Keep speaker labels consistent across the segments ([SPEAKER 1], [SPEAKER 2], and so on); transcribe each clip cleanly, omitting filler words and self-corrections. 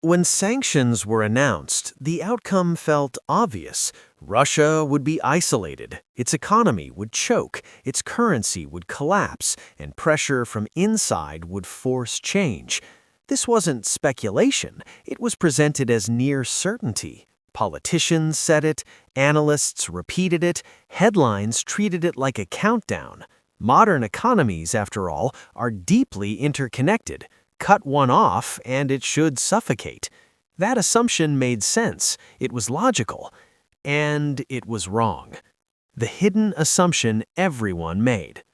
[SPEAKER 1] When sanctions were announced, the outcome felt obvious. Russia would be isolated, its economy would choke, its currency would collapse, and pressure from inside would force change. This wasn't speculation, it was presented as near certainty. Politicians said it, analysts repeated it, headlines treated it like a countdown. Modern economies, after all, are deeply interconnected. Cut one off and it should suffocate. That assumption made sense, it was logical, and it was wrong. The hidden assumption everyone made.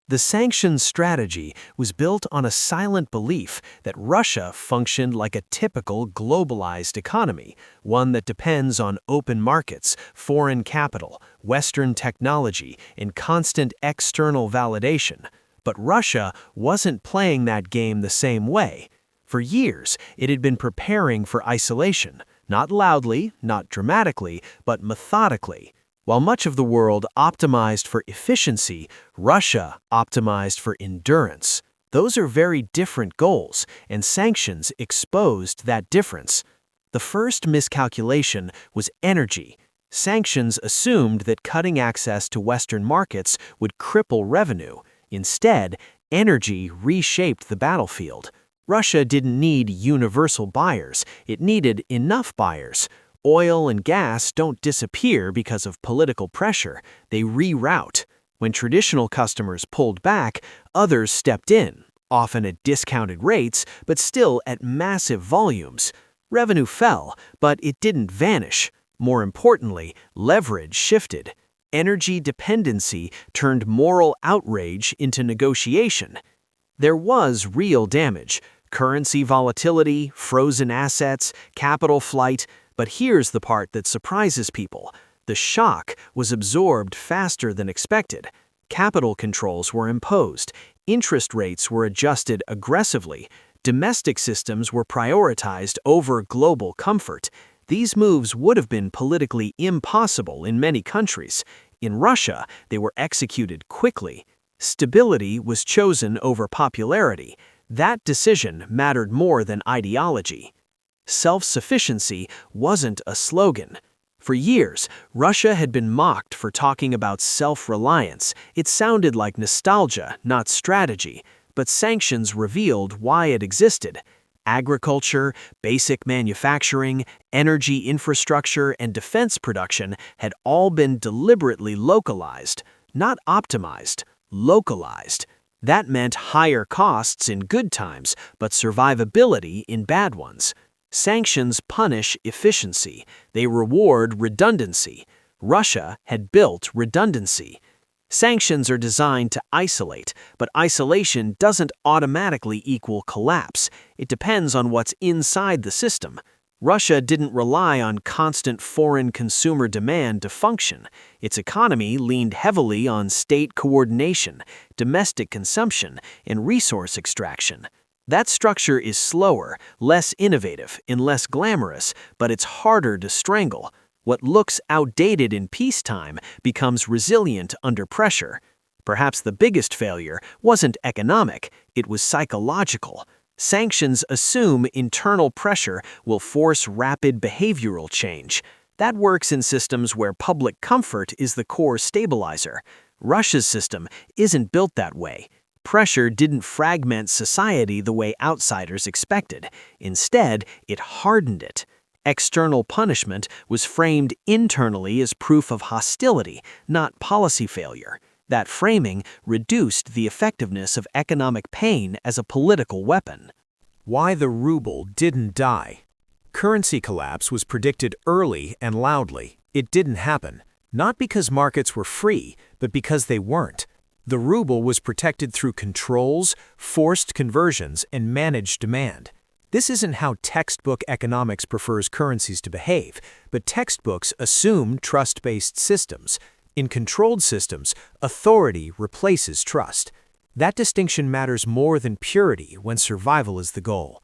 [SPEAKER 1] The sanctions strategy was built on a silent belief that Russia functioned like a typical globalized economy, one that depends on open markets, foreign capital, Western technology, and constant external validation. But Russia wasn't playing that game the same way. For years, it had been preparing for isolation, not loudly, not dramatically, but methodically. While much of the world optimized for efficiency, Russia optimized for endurance. Those are very different goals, and sanctions exposed that difference. The first miscalculation was energy. Sanctions assumed that cutting access to Western markets would cripple revenue. Instead, energy reshaped the battlefield. Russia didn't need universal buyers, it needed enough buyers. Oil and gas don't disappear because of political pressure, they reroute. When traditional customers pulled back, others stepped in, often at discounted rates, but still at massive volumes. Revenue fell, but it didn't vanish. More importantly, leverage shifted. Energy dependency turned moral outrage into negotiation. There was real damage: currency volatility, frozen assets, capital flight. But here's the part that surprises people. The shock was absorbed faster than expected. Capital controls were imposed. Interest rates were adjusted aggressively. Domestic systems were prioritized over global comfort. These moves would have been politically impossible in many countries. In Russia, they were executed quickly. Stability was chosen over popularity. That decision mattered more than ideology. Self-sufficiency wasn't a slogan. For years, Russia had been mocked for talking about self-reliance. It sounded like nostalgia, not strategy. But sanctions revealed why it existed. Agriculture, basic manufacturing, energy infrastructure, and defense production had all been deliberately localized, not optimized, localized. That meant higher costs in good times, but survivability in bad ones. Sanctions punish efficiency, they reward redundancy. Russia had built redundancy. Sanctions are designed to isolate, but isolation doesn't automatically equal collapse. It depends on what's inside the system. Russia didn't rely on constant foreign consumer demand to function. Its economy leaned heavily on state coordination, domestic consumption, and resource extraction. That structure is slower, less innovative, and less glamorous, but it's harder to strangle. What looks outdated in peacetime becomes resilient under pressure. Perhaps the biggest failure wasn't economic, it was psychological. Sanctions assume internal pressure will force rapid behavioral change. That works in systems where public comfort is the core stabilizer. Russia's system isn't built that way. Pressure didn't fragment society the way outsiders expected. Instead, it hardened it. External punishment was framed internally as proof of hostility, not policy failure. That framing reduced the effectiveness of economic pain as a political weapon.
[SPEAKER 2] Why the ruble didn't die. Currency collapse was predicted early and loudly. It didn't happen, not because markets were free, but because they weren't. The ruble was protected through controls, forced conversions, and managed demand. This isn't how textbook economics prefers currencies to behave, but textbooks assume trust-based systems. In controlled systems, authority replaces trust. That distinction matters more than purity when survival is the goal.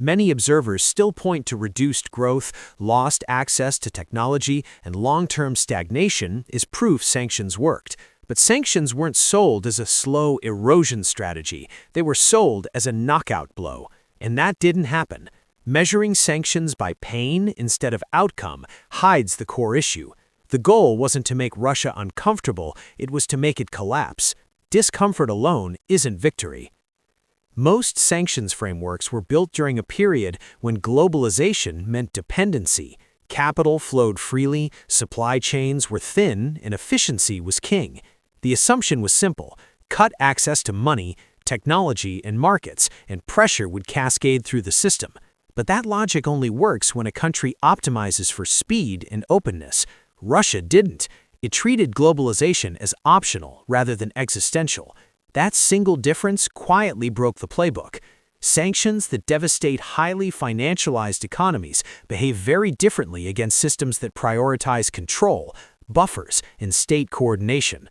[SPEAKER 2] Many observers still point to reduced growth, lost access to technology, and long-term stagnation as proof sanctions worked. But sanctions weren't sold as a slow erosion strategy. They were sold as a knockout blow. And that didn't happen. Measuring sanctions by pain instead of outcome hides the core issue. The goal wasn't to make Russia uncomfortable, it was to make it collapse. Discomfort alone isn't victory. Most sanctions frameworks were built during a period when globalization meant dependency. Capital flowed freely, supply chains were thin, and efficiency was king. The assumption was simple: cut access to money, technology, and markets, and pressure would cascade through the system. But that logic only works when a country optimizes for speed and openness. Russia didn't. It treated globalization as optional rather than existential. That single difference quietly broke the playbook. Sanctions that devastate highly financialized economies behave very differently against systems that prioritize control, buffers, and state coordination.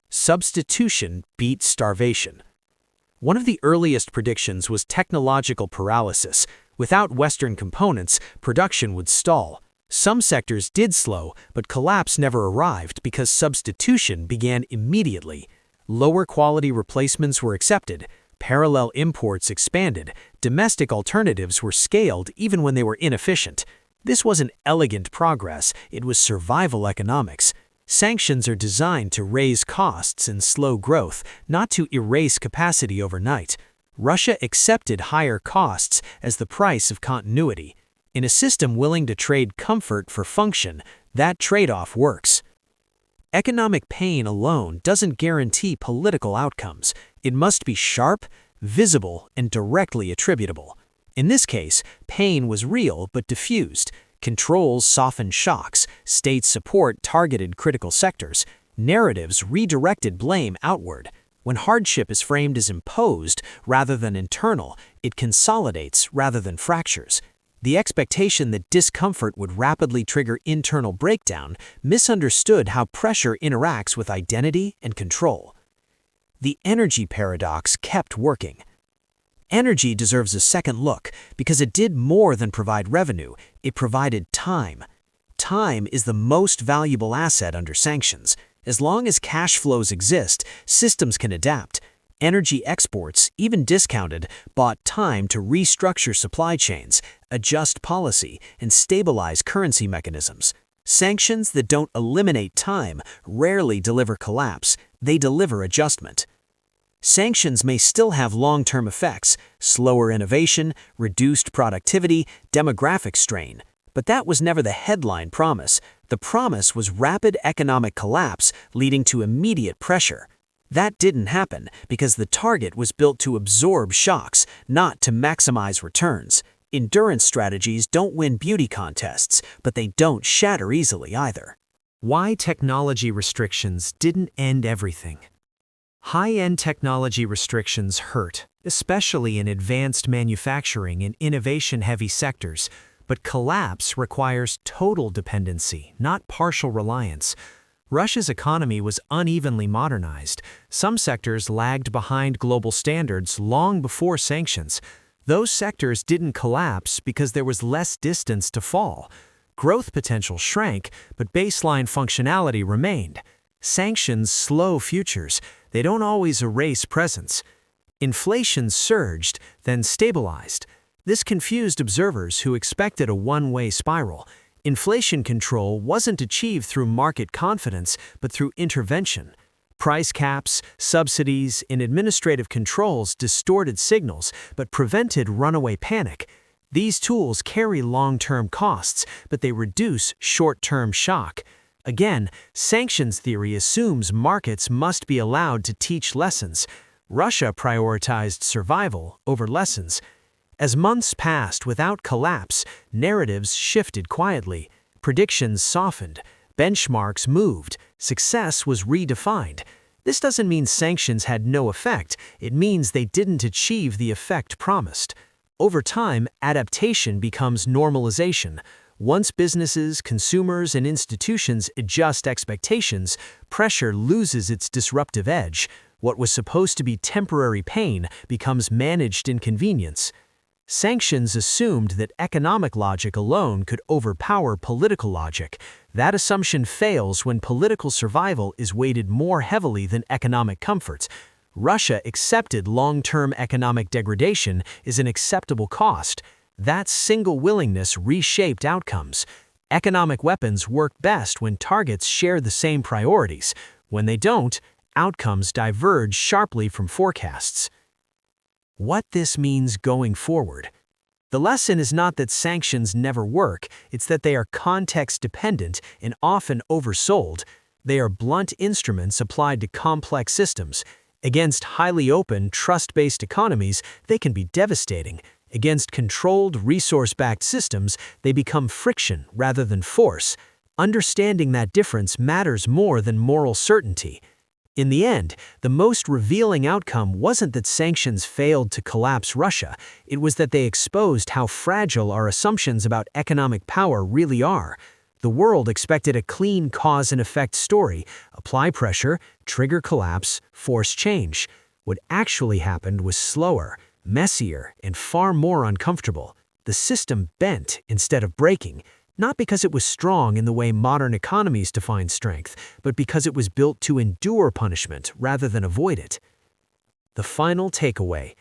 [SPEAKER 2] Substitution beat starvation. One of the earliest predictions was technological paralysis. Without Western components, production would stall. Some sectors did slow, but collapse never arrived because substitution began immediately. Lower quality replacements were accepted, parallel imports expanded, domestic alternatives were scaled even when they were inefficient. This wasn't elegant progress, it was survival economics. Sanctions are designed to raise costs and slow growth, not to erase capacity overnight. Russia accepted higher costs as the price of continuity. In a system willing to trade comfort for function, that trade-off works. Economic pain alone doesn't guarantee political outcomes. It must be sharp, visible, and directly attributable. In this case, pain was real but diffused. Controls softened shocks, state support targeted critical sectors, narratives redirected blame outward. When hardship is framed as imposed rather than internal, it consolidates rather than fractures. The expectation that discomfort would rapidly trigger internal breakdown misunderstood how pressure interacts with identity and control. The energy paradox kept working. Energy deserves a second look because it did more than provide revenue, it provided time. Time is the most valuable asset under sanctions. As long as cash flows exist, systems can adapt. Energy exports, even discounted, bought time to restructure supply chains, adjust policy, and stabilize currency mechanisms. Sanctions that don't eliminate time rarely deliver collapse, they deliver adjustment. Sanctions may still have long-term effects: slower innovation, reduced productivity, demographic strain. But that was never the headline promise. The promise was rapid economic collapse leading to immediate pressure. That didn't happen because the target was built to absorb shocks, not to maximize returns. Endurance strategies don't win beauty contests, but they don't shatter easily either.
[SPEAKER 1] Why technology restrictions didn't end everything. High-end technology restrictions hurt, especially in advanced manufacturing and innovation-heavy sectors, but collapse requires total dependency, not partial reliance. Russia's economy was unevenly modernized. Some sectors lagged behind global standards long before sanctions. Those sectors didn't collapse because there was less distance to fall. Growth potential shrank, but baseline functionality remained. Sanctions slow futures. They don't always erase presence. Inflation surged, then stabilized. This confused observers who expected a one-way spiral. Inflation control wasn't achieved through market confidence, but through intervention. Price caps, subsidies, and administrative controls distorted signals, but prevented runaway panic. These tools carry long-term costs, but they reduce short-term shock. Again, sanctions theory assumes markets must be allowed to teach lessons. Russia prioritized survival over lessons. As months passed without collapse, narratives shifted quietly, predictions softened, benchmarks moved, success was redefined. This doesn't mean sanctions had no effect, it means they didn't achieve the effect promised. Over time, adaptation becomes normalization. Once businesses, consumers, and institutions adjust expectations, pressure loses its disruptive edge. What was supposed to be temporary pain becomes managed inconvenience. Sanctions assumed that economic logic alone could overpower political logic. That assumption fails when political survival is weighted more heavily than economic comfort. Russia accepted long-term economic degradation as an acceptable cost.
[SPEAKER 2] That single willingness reshaped outcomes. Economic weapons work best when targets share the same priorities. When they don't, outcomes diverge sharply from forecasts. What this means going forward. The lesson is not that sanctions never work, it's that they are context-dependent and often oversold. They are blunt instruments applied to complex systems. Against highly open, trust-based economies, they can be devastating. Against controlled, resource-backed systems, they become friction rather than force. Understanding that difference matters more than moral certainty. In the end, the most revealing outcome wasn't that sanctions failed to collapse Russia, it was that they exposed how fragile our assumptions about economic power really are. The world expected a clean cause and effect story: apply pressure, trigger collapse, force change. What actually happened was slower, messier, and far more uncomfortable. The system bent instead of breaking. Not because it was strong in the way modern economies define strength, but because it was built to endure punishment rather than avoid it. The final takeaway.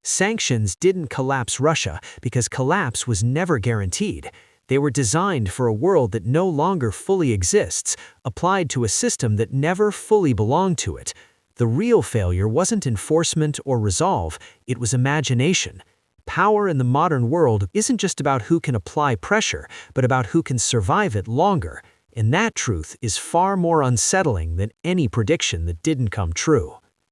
[SPEAKER 2] Sanctions didn't collapse Russia because collapse was never guaranteed. They were designed for a world that no longer fully exists, applied to a system that never fully belonged to it. The real failure wasn't enforcement or resolve, it was imagination. Power in the modern world isn't just about who can apply pressure, but about who can survive it longer. And that truth is far more unsettling than any prediction that didn't come true.